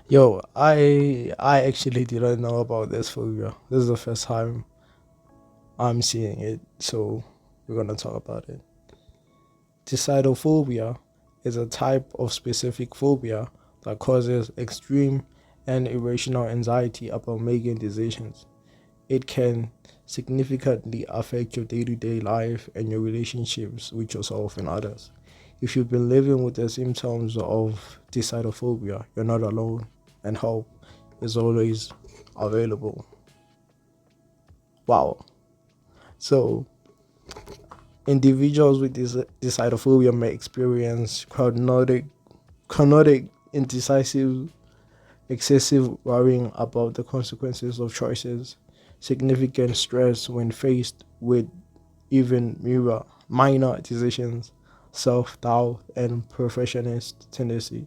Yo, I actually didn't know about this phobia. This is the first time I'm seeing it, so we're gonna talk about it. Decidophobia is a type of specific phobia that causes extreme and irrational anxiety about making decisions. It can significantly affect your day-to-day life and your relationships with yourself and others. If you've been living with the symptoms of decidophobia, you're not alone, and help is always available. Wow. So, individuals with this decidophobia may experience chronotic, indecisive, excessive worrying about the consequences of choices, significant stress when faced with even minor decisions, self doubt, and perfectionist tendency,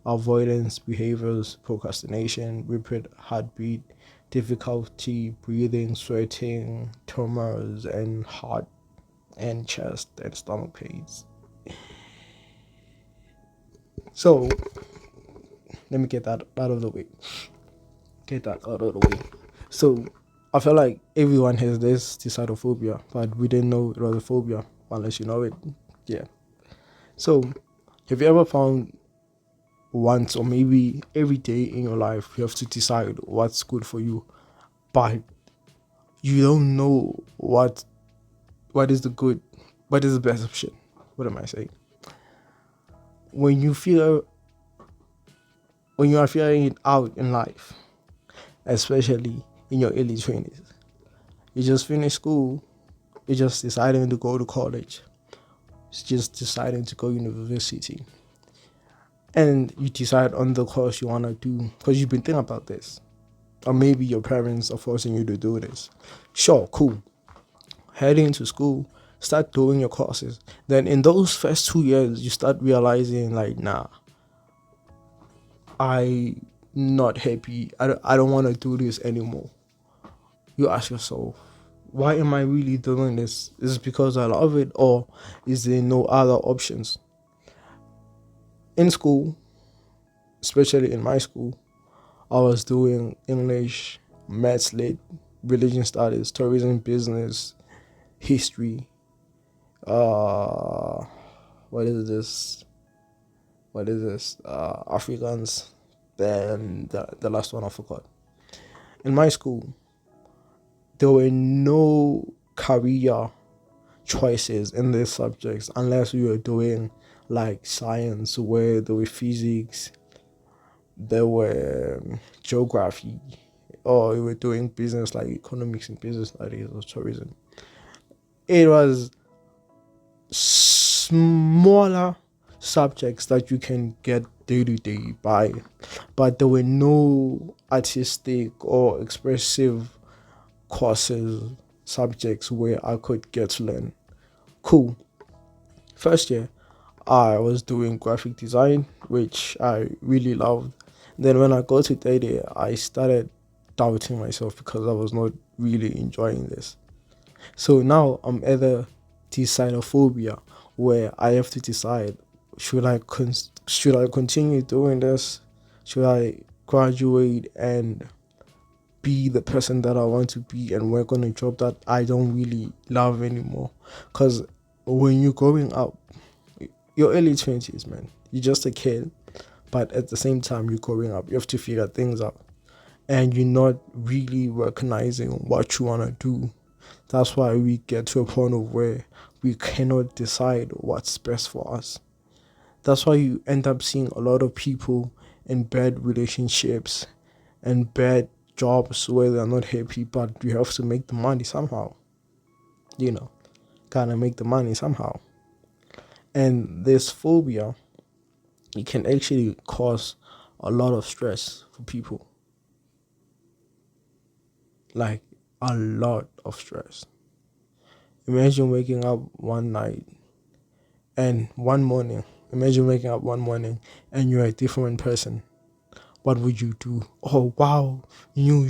avoidance behaviors, procrastination, rapid heartbeat, difficulty breathing, sweating, tremors, and heart and chest and stomach pains. So let me get that out of the way. Get that out of the way. So I feel like everyone has this decidophobia, but we didn't know it was a phobia unless you know it. Yeah. So have you ever found once or maybe every day in your life you have to decide what's good for you, but you don't know what is the good, what is the best option? What am I saying? When you feel when you are feeling it out in life, especially in your early 20s, you just finished school, you're just deciding to go to college, it's just deciding to go university, and you decide on the course you want to do because you've been thinking about this, or maybe your parents are forcing you to do this. Sure, cool. Heading into school, start doing your courses. Then in those first 2 years, you start realizing like, nah, I not happy. I don't want to do this anymore. You ask yourself, why am I really doing this? Is it because I love it, or is there no other options? In school, especially in my school, I was doing English, maths lit, religion studies, tourism, business, history. Uh, what is this? What is this? Africans. Then the last one I forgot. In my school, there were no career choices in these subjects unless we were doing like science, where there were physics, there were geography, or we were doing business like economics and business studies or tourism. It was smaller subjects that you can get day to day by, but there were no artistic or expressive courses, subjects where I could get to learn. Cool. First year, I was doing graphic design, which I really loved. Then when I got to third year, I started doubting myself because I was not really enjoying this. So now I'm either decidophobia, where I have to decide, should I continue doing this? Should I graduate and be the person that I want to be and work on a job that I don't really love anymore? Because when you're growing up, your early 20s, man, you're just a kid, but at the same time you're growing up. You have to figure things out, and you're not really recognizing what you want to do. That's why we get to a point of where we cannot decide what's best for us. That's why you end up seeing a lot of people in bad relationships and bad jobs where they're not happy, but you have to make the money somehow. You know, gotta make the money somehow. And this phobia, it can actually cause a lot of stress for people, like a lot of stress. Imagine waking up one night and one morning, imagine waking up one morning and you're a different person. What would you do? Oh wow, new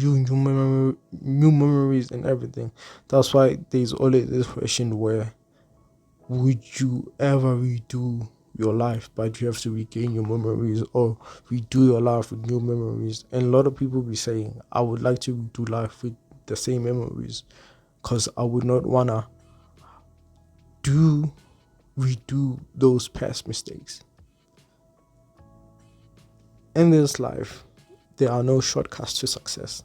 memories and everything. That's why there's always this question where, would you ever redo your life, but you have to regain your memories or redo your life with new memories. And a lot of people be saying, I would like to redo life with the same memories because I would not want to do redo those past mistakes. In this life, there are no shortcuts to success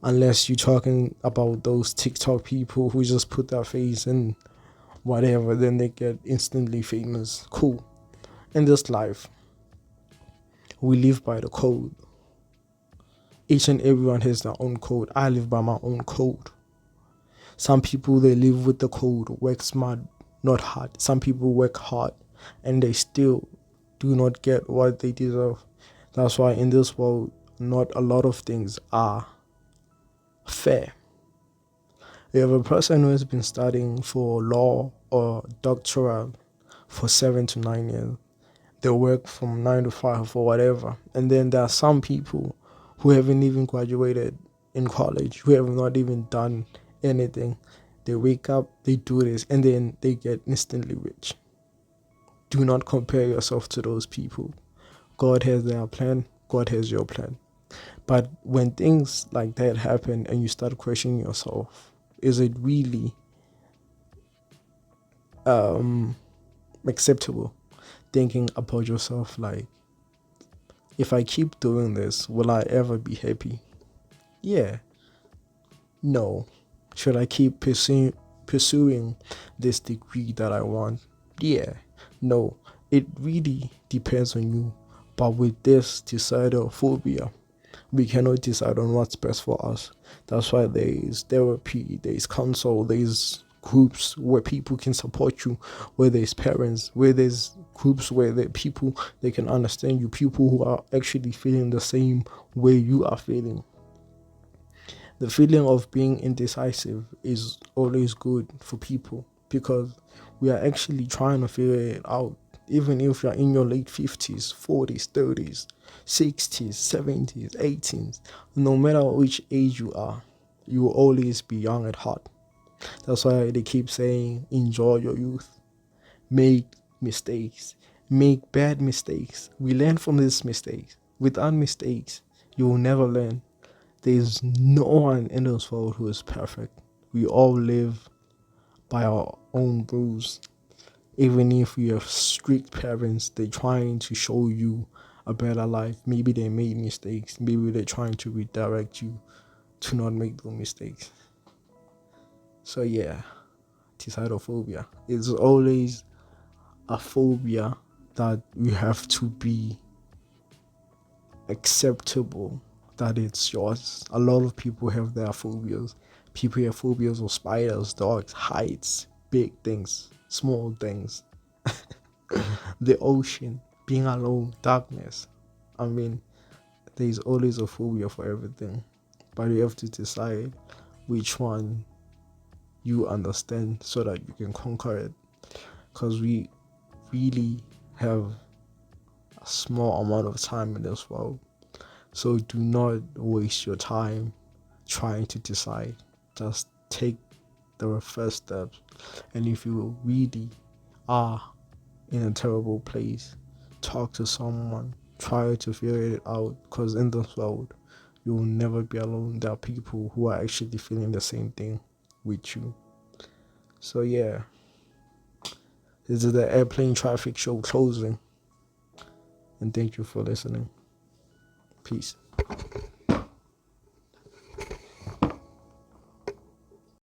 unless you're talking about those TikTok people who just put their face in whatever, then they get instantly famous. Cool. In this life, we live by the code. Each and everyone has their own code. I live by my own code. Some people, they live with the code, work smart, not hard. Some people work hard and they still do not get what they deserve. That's why in this world, not a lot of things are fair. You have a person who has been studying for law or doctoral for 7 to 9 years. They work from 9 to 5 or whatever. And then there are some people who haven't even graduated in college, who have not even done anything. They wake up, they do this, and then they get instantly rich. Do not compare yourself to those people. God has their plan, God has your plan. But when things like that happen and you start questioning yourself, is it really acceptable? Thinking about yourself like, if I keep doing this, will I ever be happy? Yeah. No. Should I keep pursuing this degree that I want? Yeah. No. It really depends on you. But with this decider phobia, we cannot decide on what's best for us. That's why there is therapy, there is counsel, there is groups where people can support you, where there's parents, where there's groups where the people, they can understand you, people who are actually feeling the same way you are feeling. The feeling of being indecisive is always good for people because we are actually trying to figure it out. Even if you're in your late 50s, 40s, 30s, 60s, 70s, 80s, no matter which age you are, you will always be young at heart. That's why they keep saying, enjoy your youth, make mistakes, make bad mistakes. We learn from these mistakes. Without mistakes, you will never learn. There's no one in this world who is perfect. We all live by our own rules. Even if we have strict parents, they're trying to show you a better life. Maybe they made mistakes. Maybe they're trying to redirect you to not make those mistakes. So yeah, phobia is always a phobia that you have to be acceptable that it's yours. A lot of people have their phobias. People have phobias of spiders, dogs, heights, big things, small things, the ocean, being alone, darkness. I mean, there's always a phobia for everything, but you have to decide which one you understand so that you can conquer it. Because we really have a small amount of time in this world. So do not waste your time trying to decide. Just take the first steps. And if you really are in a terrible place, talk to someone. Try to figure it out. Because in this world, you will never be alone. There are people who are actually feeling the same thing with you. So yeah, this is the airplane traffic show closing. And thank you for listening. Peace.